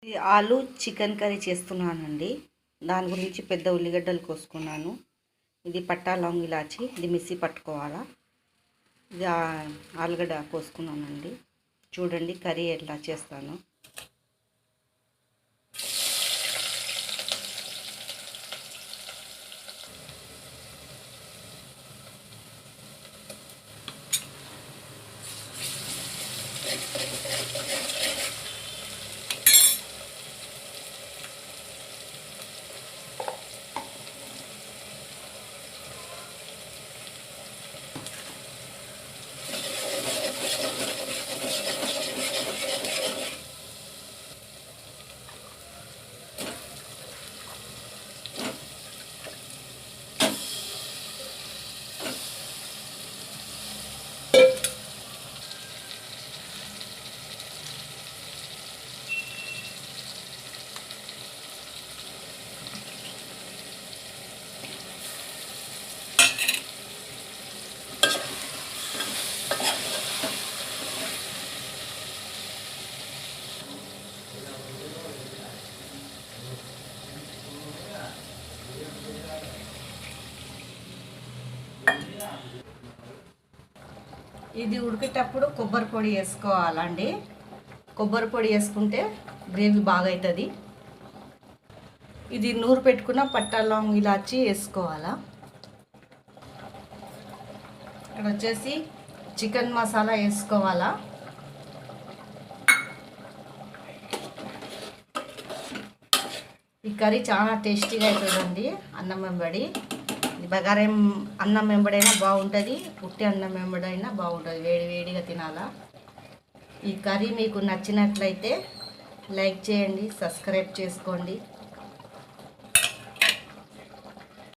ఇది ఆలు chicken curry చేస్తున్నానండి. దాని గురించి పెద్ద ఉల్లిగడ్డలు కోసుకున్నాను. ఇది పట్టా లవంగ్ ఇలాచి, ఇది మిక్సీ పట్టుకోవాలా. ఇది ఆలుగడ్డ కోసుకున్నానండి. చూడండి కర్రీ ఎట్లా చేస్తాను. ఇది ఉడికేటప్పుడు కొబ్బరి పొడి వేసుకోవాలండి. కొబ్బరి పొడి వేసుకుంటే గ్రేవీ బాగా అవుతుంది. ఇది నూరు పెట్టుకున్న పట్టా లవంగ్ ఇలాచి వేసుకోవాలా. ఇక్కడ వచ్చేసి చికెన్ మసాలా వేసుకోవాలా. ఈ కర్రీ చాలా టేస్టీగా అవుతుందండి. అన్నం వెంబడి బగారం అన్నం వెంబడైనా బాగుంటుంది, పుట్టి అన్నం వెంబడైనా బాగుంటుంది. వేడి వేడిగా తినాలా. ఈ కర్రీ మీకు నచ్చినట్లయితే లైక్ చేయండి, సబ్స్క్రైబ్ చేసుకోండి.